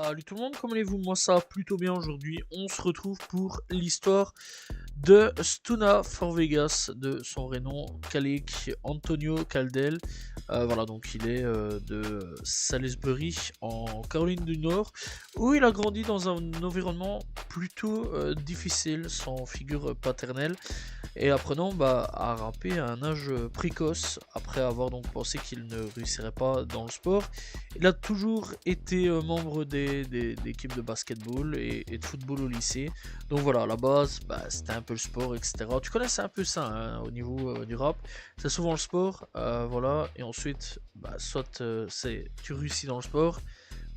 Salut tout le monde, comment allez-vous? Moi ça va plutôt bien aujourd'hui. On se retrouve pour l'histoire de Stuna for Vegas, de son vrai nom, Kalik Antonio Caldel. Voilà, donc il est de Salisbury en Caroline du Nord, où il a grandi dans un environnement plutôt difficile, sans figure paternelle, et apprenant à rapper à un âge précoce, après avoir donc pensé qu'il ne réussirait pas dans le sport. Il a toujours été membre d'équipes de basketball et de football au lycée. Donc voilà, à la base, c'était un peu le sport, etc. Tu connaissais un peu ça hein, au niveau du rap. C'est souvent le sport, voilà. Et ensuite, soit tu réussis dans le sport,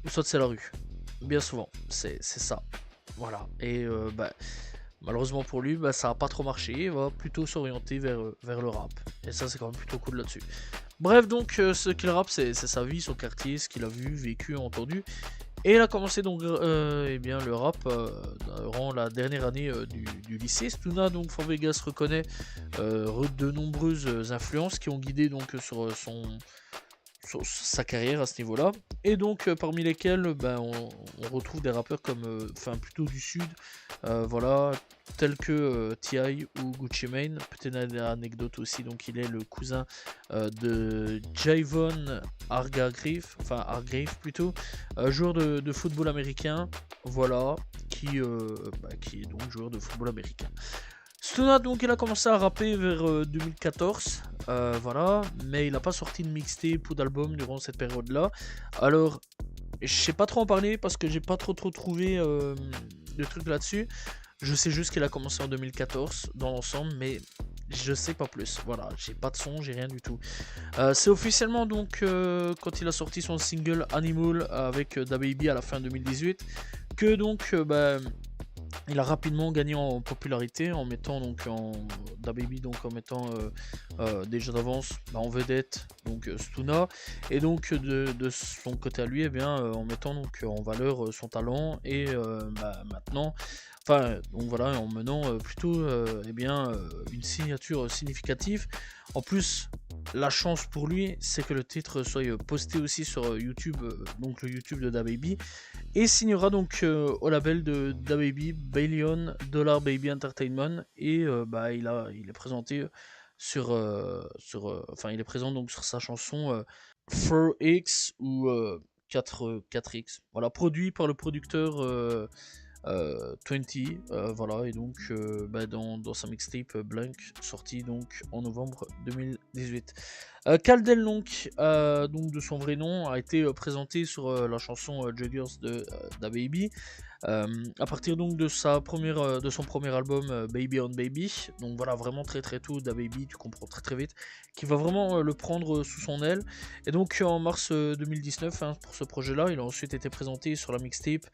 ou soit c'est la rue. Bien souvent, c'est ça. Voilà. Et malheureusement pour lui, ça n'a pas trop marché. Il va plutôt s'orienter vers le rap. Et ça, c'est quand même plutôt cool là-dessus. Bref, donc, ce qu'il rappe, c'est sa vie, son quartier, ce qu'il a vu, vécu, entendu. Et il a commencé donc le rap durant la dernière année du lycée. Stuna donc For Vegas reconnaît de nombreuses influences qui ont guidé donc sur sa carrière à ce niveau-là. Et donc parmi lesquels on retrouve des rappeurs comme plutôt du sud, voilà, tels que T.I. ou Gucci Mane. Peut-être une anecdote aussi, donc il est le cousin de Javon Hargrave plutôt, joueur de football américain, voilà, qui est donc joueur de football américain. Stuna donc il a commencé à rapper vers 2014, voilà, mais il n'a pas sorti de mixtape ou d'album durant cette période-là. Alors, je sais pas trop en parler parce que j'ai pas trop trouvé de trucs là-dessus. Je sais juste qu'il a commencé en 2014 dans l'ensemble, mais je sais pas plus. Voilà, j'ai pas de son, j'ai rien du tout. C'est officiellement donc quand il a sorti son single Animal avec DaBaby à la fin 2018 que donc il a rapidement gagné en popularité en mettant donc DaBaby donc en mettant déjà d'avance en vedette donc Stuna, et donc de son côté à lui en mettant donc en valeur son talent et maintenant donc voilà, en menant plutôt une signature significative. En plus, la chance pour lui, c'est que le titre soit posté aussi sur YouTube, donc le YouTube de DaBaby, et signera donc au label de DaBaby, Billion Dollar Baby Entertainment, et il est présenté il est présent donc sur sa chanson 4X ou 4X, voilà, produit par le producteur 20, voilà, et donc dans sa mixtape Blank, sortie donc en novembre 2018. Caldel donc de son vrai nom a été présenté sur la chanson Juggers de DaBaby. À partir donc de son premier album Baby on Baby, donc voilà, vraiment très tôt DaBaby, tu comprends très vite qu'il va vraiment le prendre sous son aile. Et donc en mars 2019, pour ce projet là, il a ensuite été présenté sur la mixtape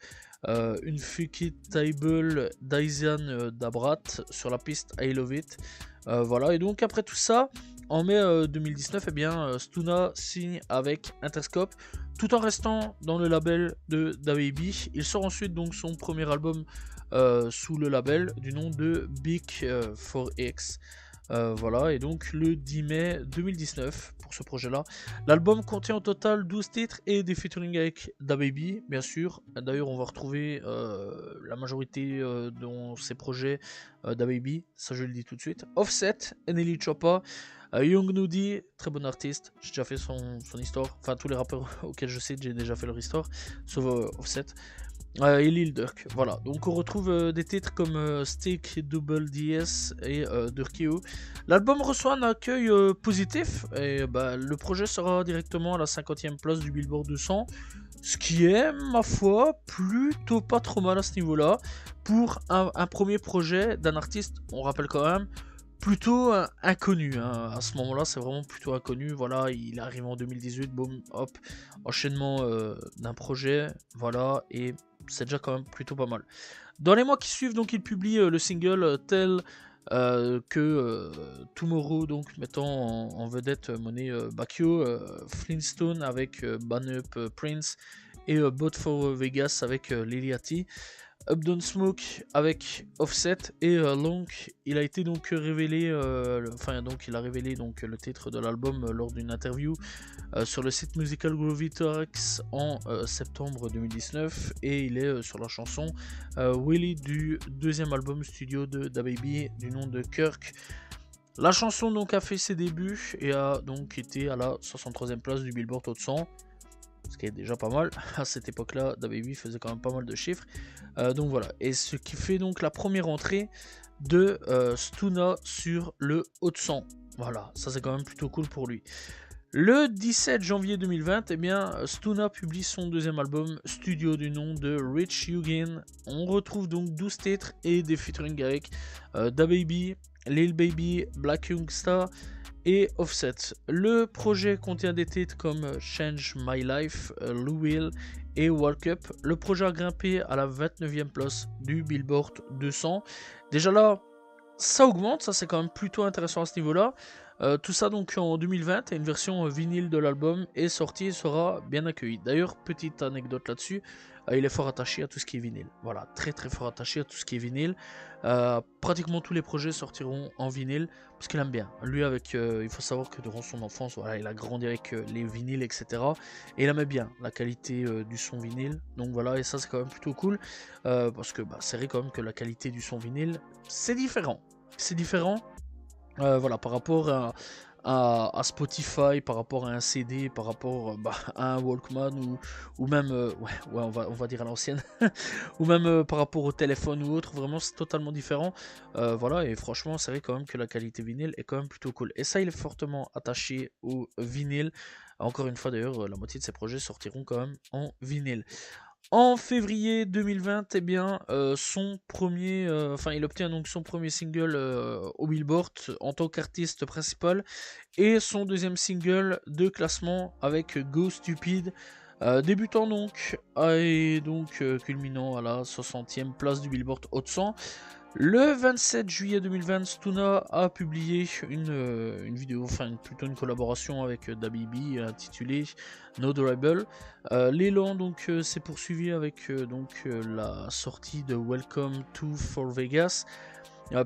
Unfuckitable d'Aizian Dabrat sur la piste I Love It, voilà. Et donc après tout ça, en mai 2019, Stuna signe avec Interscope tout en restant dans le label de DaBaby. Il sort ensuite donc son premier album sous le label du nom de Big 4X. Voilà, et donc le 10 mai 2019 pour ce projet-là. L'album contient au total 12 titres et des featuring avec DaBaby, bien sûr. D'ailleurs, on va retrouver la majorité dans ces projets DaBaby, ça je le dis tout de suite. Offset, Nelly Choppa, Young Nudy, très bon artiste, j'ai déjà fait son histoire. Enfin, tous les rappeurs auxquels je sais, j'ai déjà fait leur histoire, sauf Offset. Et Lil Durk, voilà. Donc on retrouve des titres comme Stick, Double DS et Durkio. L'album reçoit un accueil positif et le projet sera directement à la 50e place du Billboard 200, ce qui est, ma foi, plutôt pas trop mal à ce niveau-là pour un premier projet d'un artiste, on rappelle quand même, plutôt inconnu, hein. À ce moment-là, c'est vraiment plutôt inconnu. Voilà, il arrive en 2018, boum, hop, enchaînement d'un projet, voilà, et c'est déjà quand même plutôt pas mal. Dans les mois qui suivent, donc, il publie le single Tel que Tomorrow, donc mettant en vedette Monet Bacchio, Flintstone avec Ban Up Prince et Bot for Vegas avec Liliati. Up Don't Smoke avec Offset et Long. Il a été donc révélé, il a révélé donc le titre de l'album lors d'une interview sur le site Musical Groovy Thorax en septembre 2019, et il est sur la chanson Willie du deuxième album studio de DaBaby du nom de Kirk. La chanson donc a fait ses débuts et a donc été à la 63e place du Billboard Hot 100, ce qui est déjà pas mal. À cette époque-là, DaBaby faisait quand même pas mal de chiffres. Donc voilà, et ce qui fait donc la première entrée de Stuna sur le Hot 100. Voilà, ça c'est quand même plutôt cool pour lui. Le 17 janvier 2020, eh bien, Stuna publie son deuxième album studio du nom de Rich Eugene. On retrouve donc 12 titres et des featuring avec DaBaby, Lil Baby, Black Youngsta et Offset. Le projet contient des titres comme Change My Life, Louisville et Walk Up. Le projet a grimpé à la 29e place du Billboard 200. Déjà là, ça augmente, ça c'est quand même plutôt intéressant à ce niveau-là. Tout ça donc en 2020, et une version vinyle de l'album est sortie et sera bien accueillie. D'ailleurs, petite anecdote là-dessus, il est fort attaché à tout ce qui est vinyle. Voilà, très très fort attaché à tout ce qui est vinyle. Pratiquement tous les projets sortiront en vinyle parce qu'il aime bien. Lui, il faut savoir que durant son enfance, voilà, il a grandi avec les vinyles, etc. Et il aimait bien la qualité du son vinyle. Donc voilà, et ça c'est quand même plutôt cool parce que c'est vrai quand même que la qualité du son vinyle, c'est différent. C'est différent. Voilà, par rapport à Spotify, par rapport à un CD, par rapport à un Walkman ou même, on va dire à l'ancienne, ou même par rapport au téléphone ou autre, vraiment c'est totalement différent. Voilà, et franchement, c'est vrai quand même que la qualité vinyle est quand même plutôt cool. Et ça, il est fortement attaché au vinyle. Encore une fois, d'ailleurs, la moitié de ses projets sortiront quand même en vinyle. En février 2020, eh bien, il obtient donc son premier single au Billboard en tant qu'artiste principal et son deuxième single de classement avec Go Stupid, débutant donc et donc culminant à la 60e place du Billboard Hot 100. Le 27 juillet 2020, Stuna a publié une vidéo, plutôt une collaboration avec DaBaby intitulée No Durable. L'élan donc s'est poursuivi avec la sortie de Welcome to For Vegas.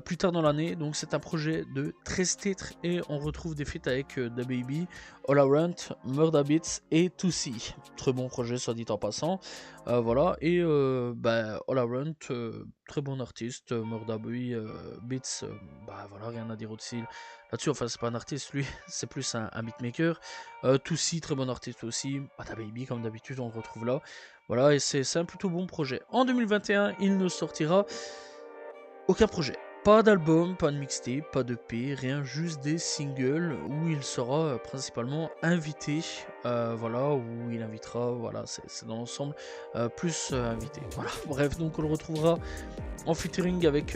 Plus tard dans l'année, donc c'est un projet de 13 titres et on retrouve des feats avec DaBaby, All Around, Murda Beats et Tootsie. Très bon projet, soit dit en passant. Voilà, et All Around, très bon artiste, Murda Beats, voilà, rien à dire aussi là-dessus. Enfin, c'est pas un artiste lui, c'est plus un beatmaker. Tootsie, très bon artiste aussi. DaBaby, comme d'habitude, on le retrouve là. Voilà, et c'est un plutôt bon projet. En 2021, il ne sortira aucun projet. Pas d'album, pas de mixtape, pas de d'EP, rien, juste des singles où il sera principalement invité, où il invitera, voilà, c'est dans l'ensemble plus invité. Voilà, bref, donc on le retrouvera en featuring avec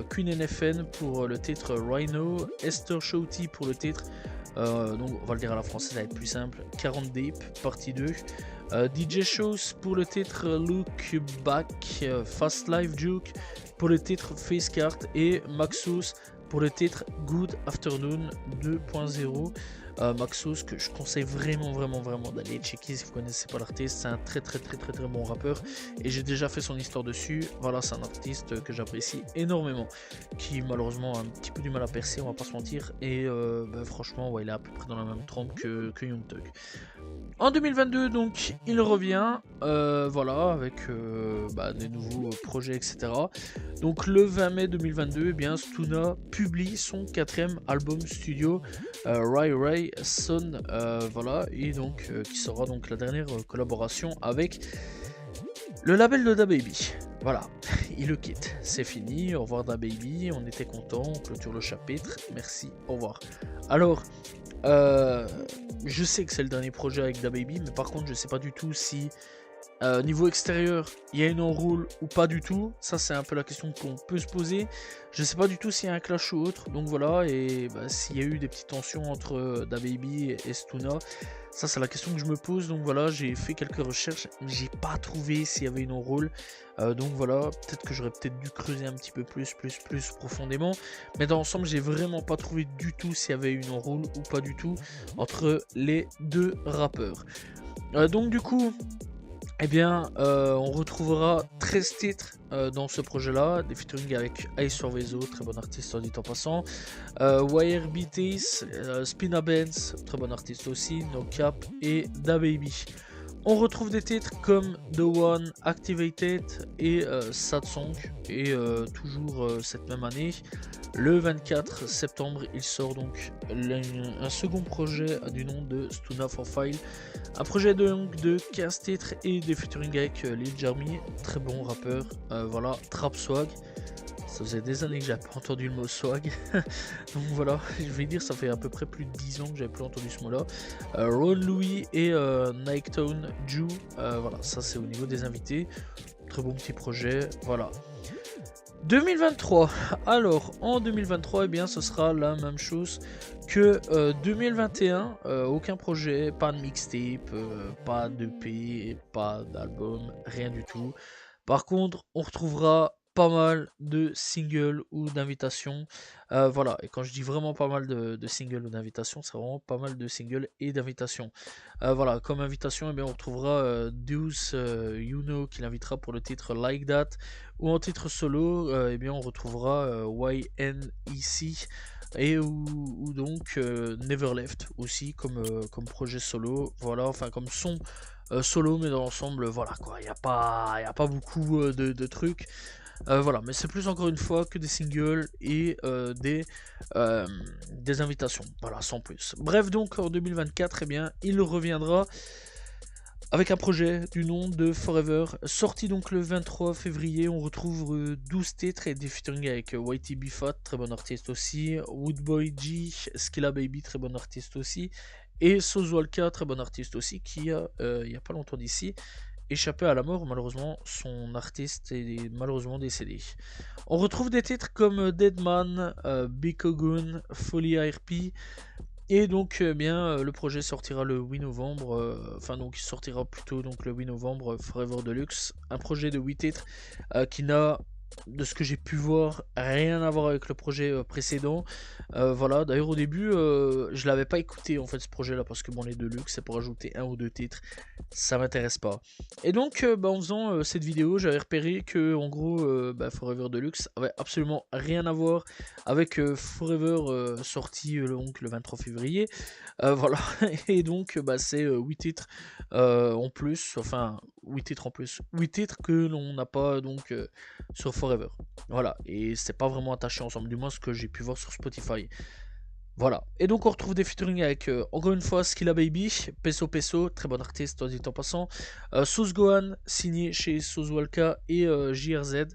Queen NFN pour le titre Rhino, Esther Shouty pour le titre, donc on va le dire à la française, ça va être plus simple, 40 Deep, partie 2. DJ Shows pour le titre Look Back, Fast Life Juke pour le titre Face Card et Maxos pour le titre Good Afternoon 2.0. Maxos que je conseille vraiment d'aller checker si vous connaissez pas l'artiste. C'est un très bon rappeur et j'ai déjà fait son histoire dessus. Voilà, c'est un artiste que j'apprécie énormément, qui malheureusement a un petit peu du mal à percer, on va pas se mentir, et franchement il est à peu près dans la même trempe que Young Thug. En 2022 donc il revient avec des nouveaux projets, etc. Donc le 20 mai 2022, Stuna publie son 4ème album studio Ray Son, et donc qui sera donc la dernière collaboration avec le label de DaBaby. Voilà, il le quitte, c'est fini, au revoir DaBaby, on était content, on clôture le chapitre, merci, au revoir. Alors, je sais que c'est le dernier projet avec DaBaby, mais par contre je sais pas du tout si niveau extérieur il y a une enroule ou pas du tout. Ça c'est un peu la question qu'on peut se poser. Je sais pas du tout s'il y a un clash ou autre, donc voilà, et s'il y a eu des petites tensions entre DaBaby et Stuna, ça c'est la question que je me pose. Donc voilà, j'ai fait quelques recherches, mais j'ai pas trouvé s'il y avait une enroule, donc voilà, peut-être que j'aurais peut-être dû creuser un petit peu plus profondément, mais dans l'ensemble j'ai vraiment pas trouvé du tout s'il y avait une enroule ou pas du tout entre les deux rappeurs. Donc du coup eh bien, on retrouvera 13 titres dans ce projet-là, des featuring avec Ice Vezo, très bon artiste en dit en passant, YRBTs, Spina Benz, très bon artiste aussi, No Cap et DaBaby. On retrouve des titres comme The One, Activated et Sad Song, et toujours cette même année, le 24 septembre, il sort donc un second projet du nom de Stuna for File. Un projet de 15 titres et des featuring avec Lil Jeremy, très bon rappeur, voilà, Trap Swag. Ça faisait des années que j'avais pas entendu le mot swag. Donc voilà, je vais dire, ça fait à peu près plus de 10 ans que j'avais plus entendu ce mot là. Ron Louis et Niketone Jew, voilà, ça c'est au niveau des invités. Très bon petit projet, voilà. 2023, alors en 2023, eh bien ce sera la même chose que 2021, aucun projet, pas de mixtape, pas d'EP, pas d'album, rien du tout. Par contre, on retrouvera pas mal de singles ou d'invitations, voilà, et quand je dis vraiment pas mal de singles ou d'invitations, c'est vraiment pas mal de singles et d'invitations. Voilà, comme invitation, eh bien, on retrouvera Deuce You qui l'invitera pour le titre Like That, ou en titre solo, eh bien, on retrouvera YNEC et ou donc Never Left aussi comme projet solo, voilà, enfin comme son solo, mais dans l'ensemble, voilà quoi, il n'y a pas beaucoup de trucs. Voilà, mais c'est plus encore une fois que des singles et des invitations, voilà, sans plus. Bref, donc en 2024, eh bien, il reviendra avec un projet du nom de Forever, sorti donc le 23 février. On retrouve 12 titres et des featuring avec YTB Fat, très bon artiste aussi, Woodboy G, Skilla Baby, très bon artiste aussi, et Sozwalka, très bon artiste aussi, qui a, il n'y a pas longtemps d'ici, échappé à la mort. Malheureusement, son artiste est malheureusement décédé. On retrouve des titres comme Deadman, Bikogun, Folly ARP, et donc le projet sortira le 8 novembre, enfin donc il sortira plutôt donc le 8 novembre, Forever Deluxe, un projet de 8 titres qui n'a, de ce que j'ai pu voir, rien à voir avec le projet précédent. Voilà, d'ailleurs au début je l'avais pas écouté en fait ce projet là, parce que bon, les Deluxe c'est pour ajouter un ou deux titres, ça m'intéresse pas. Et donc en faisant cette vidéo, j'avais repéré que en gros Forever Deluxe avait absolument rien à voir avec Forever sorti donc le 23 février. Voilà, et donc c'est 8 titres en plus, enfin 8 titres en plus, 8 titres que l'on n'a pas donc sur Forever. Voilà, et c'est pas vraiment attaché ensemble, du moins ce que j'ai pu voir sur Spotify. Voilà, et donc on retrouve des featuring avec encore une fois Skilla Baby, Peso Peso, très bon artiste dit en passant, Sauce Gohan, signé chez Sozwalka et JRZ.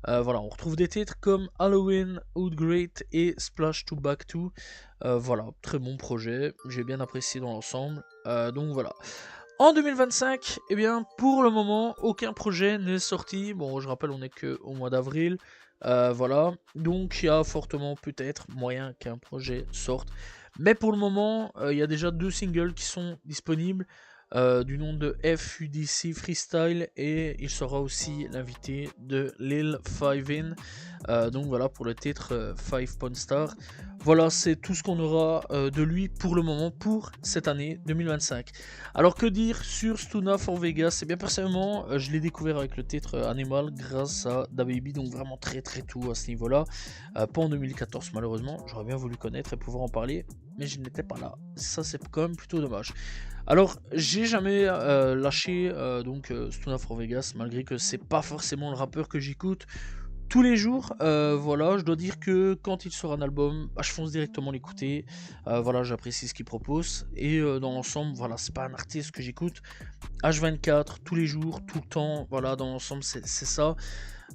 Voilà, on retrouve des titres comme Halloween, Out Great et Splash to Back to. Voilà, très bon projet, j'ai bien apprécié dans l'ensemble. Donc voilà. En 2025, eh bien, pour le moment, aucun projet n'est sorti. Bon, je rappelle, on est que au mois d'avril. Voilà, donc il y a fortement peut-être moyen qu'un projet sorte. Mais pour le moment, il y a déjà 2 singles qui sont disponibles. Du nom de FUDC Freestyle, et il sera aussi l'invité de Lil Five-In. Donc voilà pour le titre 5 Pawn Star. Voilà, c'est tout ce qu'on aura de lui pour le moment pour cette année 2025. Alors que dire sur Stuna for Vegas? Eh bien personnellement, je l'ai découvert avec le titre Animal grâce à DaBaby, donc vraiment très tout à ce niveau-là. Pas en 2014 malheureusement, j'aurais bien voulu connaître et pouvoir en parler, mais je n'étais pas là. Ça c'est quand même plutôt dommage. Alors, j'ai jamais lâché Stuna for Vegas, malgré que c'est pas forcément le rappeur que j'écoute tous les jours. Voilà, je dois dire que quand il sort un album, je fonce directement l'écouter. Voilà, j'apprécie ce qu'il propose, et dans l'ensemble, voilà, c'est pas un artiste que j'écoute H24 tous les jours, tout le temps. Voilà, dans l'ensemble, c'est ça.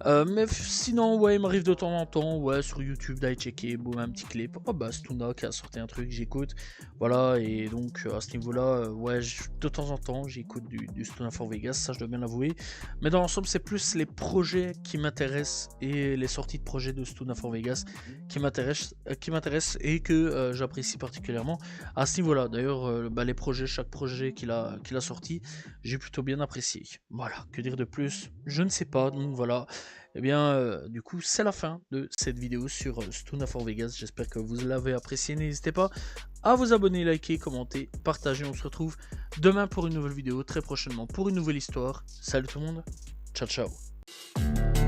Mais sinon, ouais, il m'arrive de temps en temps, ouais, sur YouTube d'aller checker, boum, un petit clip. Oh bah, Stuna qui a sorti un truc, j'écoute. Voilà, et donc à ce niveau-là, ouais, de temps en temps, j'écoute du Stuna for Vegas, ça je dois bien l'avouer. Mais dans l'ensemble, c'est plus les projets qui m'intéressent et les sorties de projets de Stuna for Vegas qui m'intéressent et que j'apprécie particulièrement à ce niveau-là. D'ailleurs, les projets, chaque projet qu'il a sorti, j'ai plutôt bien apprécié. Voilà, que dire de plus? Je ne sais pas, donc voilà. Et bien, du coup, c'est la fin de cette vidéo sur Stuna for Vegas. J'espère que vous l'avez apprécié. N'hésitez pas à vous abonner, liker, commenter, partager. On se retrouve demain pour une nouvelle vidéo, très prochainement pour une nouvelle histoire. Salut tout le monde, ciao ciao.